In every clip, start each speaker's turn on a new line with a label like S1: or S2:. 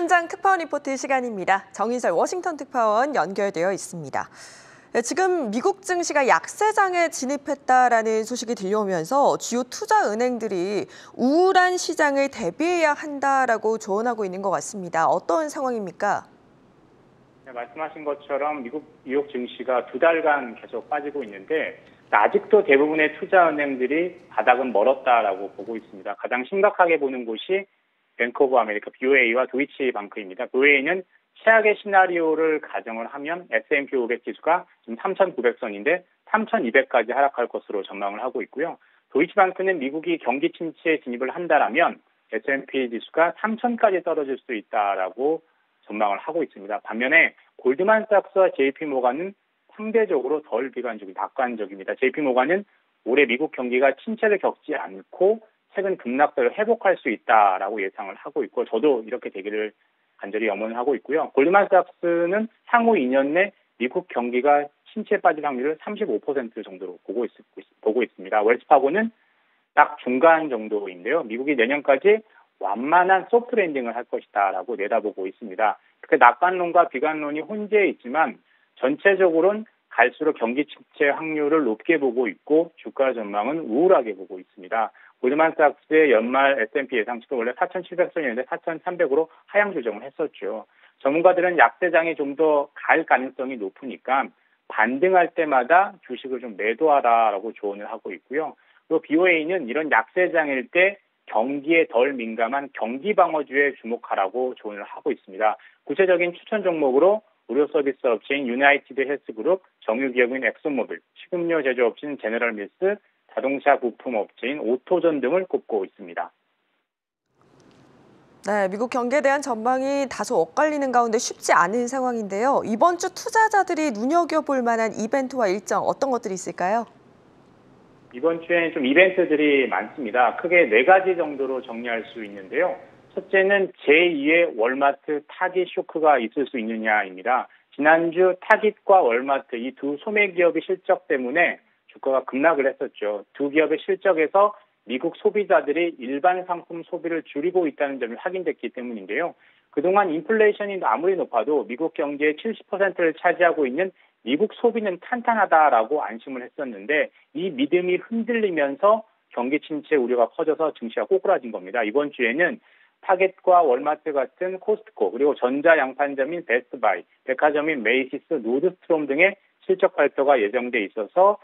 S1: 현장 특파원 리포트 시간입니다. 정인설 워싱턴 특파원 연결되어 있습니다. 지금 미국 증시가 약세장에 진입했다라는 소식이 들려오면서 주요 투자 은행들이 우울한 시장을 대비해야 한다라고 조언하고 있는 것 같습니다. 어떤 상황입니까?
S2: 네, 말씀하신 것처럼 미국 뉴욕 증시가 2달간 계속 빠지고 있는데 아직도 대부분의 투자은행들이 바닥은 멀었다라고 보고 있습니다. 가장 심각하게 보는 곳이 뱅크 오브 아메리카 BOA와 도이치방크입니다. BOA는 최악의 시나리오를 가정을 하면 S&P 500 지수가 지금 3,900선인데 3,200까지 하락할 것으로 전망을 하고 있고요. 도이치방크는 미국이 경기 침체에 진입을 한다라면 S&P 지수가 3,000까지 떨어질 수 있다라고 전망을 하고 있습니다. 반면에 골드만삭스와 JP모간은 상대적으로 덜 비관적이고 낙관적입니다. JP모간은 올해 미국 경기가 침체를 겪지 않고 최근 급락세를 회복할 수 있다라고 예상을 하고 있고 저도 이렇게 되기를 간절히 염원하고 있고요. 골드만삭스는 향후 2년 내 미국 경기가 침체에 빠질 확률을 35% 정도로 보고 있습니다. 웰스파고는 딱 중간 정도인데요. 미국이 내년까지 완만한 소프트 랜딩을 할 것이다라고 내다보고 있습니다. 그 낙관론과 비관론이 혼재해 있지만 전체적으로는 갈수록 경기 침체 확률을 높게 보고 있고 주가 전망은 우울하게 보고 있습니다. 골드만삭스의 연말 S&P 예상치도 원래 4,700선이었는데 4,300으로 하향 조정을 했었죠. 전문가들은 약세장이 좀 더 갈 가능성이 높으니까 반등할 때마다 주식을 좀 매도하라라고 조언을 하고 있고요. 또 BOA는 이런 약세장일 때 경기에 덜 민감한 경기 방어주에 주목하라고 조언을 하고 있습니다. 구체적인 추천 종목으로 의료 서비스 업체인 유나이티드 헬스그룹, 정유기업인 엑소모빌, 식음료 제조업체인 제너럴밀스, 자동차 부품 업체인 오토존 등을 꼽고 있습니다.
S1: 네, 미국 경기에 대한 전망이 다소 엇갈리는 가운데 쉽지 않은 상황인데요. 이번 주 투자자들이 눈여겨볼 만한 이벤트와 일정 어떤 것들이 있을까요?
S2: 이번 주에는 좀 이벤트들이 많습니다. 크게 4가지 정도로 정리할 수 있는데요. 첫째는 제2의 월마트 타깃 쇼크가 있을 수 있느냐입니다. 지난주 타깃과 월마트 이 두 소매 기업의 실적 때문에 주가가 급락을 했었죠. 두 기업의 실적에서 미국 소비자들이 일반 상품 소비를 줄이고 있다는 점이 확인됐기 때문인데요. 그동안 인플레이션이 아무리 높아도 미국 경제의 70%를 차지하고 있는 미국 소비는 탄탄하다라고 안심을 했었는데 이 믿음이 흔들리면서 경기 침체 우려가 커져서 증시가 꼬꾸라진 겁니다. 이번 주에는 타겟과 월마트 같은 코스트코 그리고 전자양판점인 베스트바이, 백화점인 메이시스, 노드스트롬 등의 실적 발표가 예정돼 있어서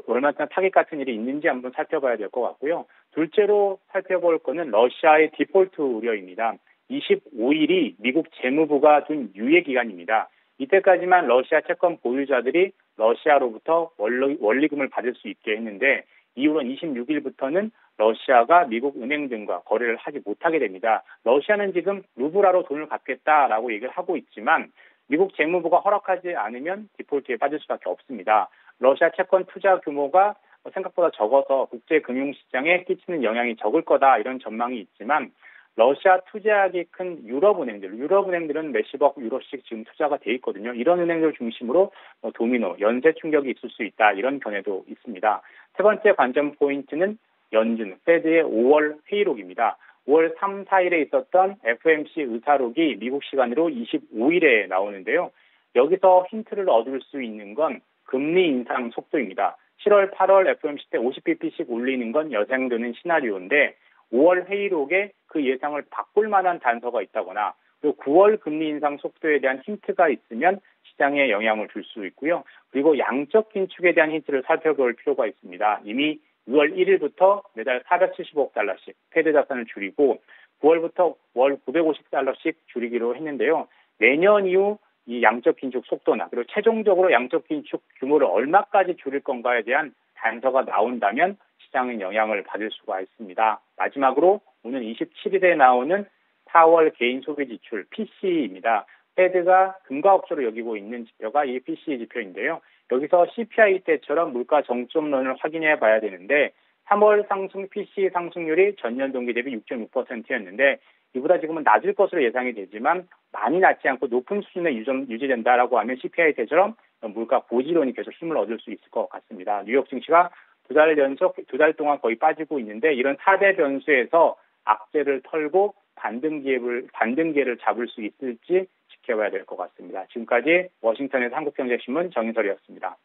S2: 월마트나 타겟 같은 일이 있는지 한번 살펴봐야 될 것 같고요. 둘째로 살펴볼 거는 러시아의 디폴트 우려입니다. 25일이 미국 재무부가 둔 유예 기간입니다. 이때까지만 러시아 채권 보유자들이 러시아로부터 원리금을 받을 수 있게 했는데 이후로는 26일부터는 러시아가 미국 은행 등과 거래를 하지 못하게 됩니다. 러시아는 지금 루블화로 돈을 갚겠다라고 얘기를 하고 있지만 미국 재무부가 허락하지 않으면 디폴트에 빠질 수밖에 없습니다. 러시아 채권 투자 규모가 생각보다 적어서 국제 금융시장에 끼치는 영향이 적을 거다 이런 전망이 있지만 러시아 투자액이 큰 유럽은행들은 몇십억 유로씩 지금 투자가 돼 있거든요. 이런 은행들 중심으로 도미노, 연쇄 충격이 있을 수 있다 이런 견해도 있습니다. 세 번째 관전 포인트는 연준, 페드의 5월 회의록입니다. 5월 3, 4일에 있었던 FOMC 의사록이 미국 시간으로 25일에 나오는데요. 여기서 힌트를 얻을 수 있는 건 금리 인상 속도입니다. 7월, 8월 FOMC 때 50bp씩 올리는 건 예상되는 시나리오인데 5월 회의록에 그 예상을 바꿀 만한 단서가 있다거나 그리고 9월 금리 인상 속도에 대한 힌트가 있으면 시장에 영향을 줄 수 있고요. 그리고 양적 긴축에 대한 힌트를 살펴볼 필요가 있습니다. 이미 6월 1일부터 매달 470억 달러씩 패드 자산을 줄이고 9월부터 월 950달러씩 줄이기로 했는데요. 내년 이후 이 양적 긴축 속도나 그리고 최종적으로 양적 긴축 규모를 얼마까지 줄일 건가에 대한 단서가 나온다면 시장은 영향을 받을 수가 있습니다. 마지막으로 오늘 27일에 나오는 4월 개인 소비 지출 PCE입니다. 패드가 금가업소로 여기고 있는 지표가 이 PCE 지표인데요. 여기서 CPI 때처럼 물가 정점론을 확인해 봐야 되는데 3월 PCE 상승률이 전년 동기 대비 6.6%였는데 이보다 지금은 낮을 것으로 예상이 되지만 많이 낮지 않고 높은 수준에 유지된다라고 하면 CPI 때처럼 물가 고지론이 계속 힘을 얻을 수 있을 것 같습니다. 뉴욕 증시가 2달 동안 거의 빠지고 있는데 이런 4대 변수에서 악재를 털고 반등기를 잡을 수 있을지 지켜봐야 될 것 같습니다. 지금까지 워싱턴에서 한국경제신문 정인설이었습니다.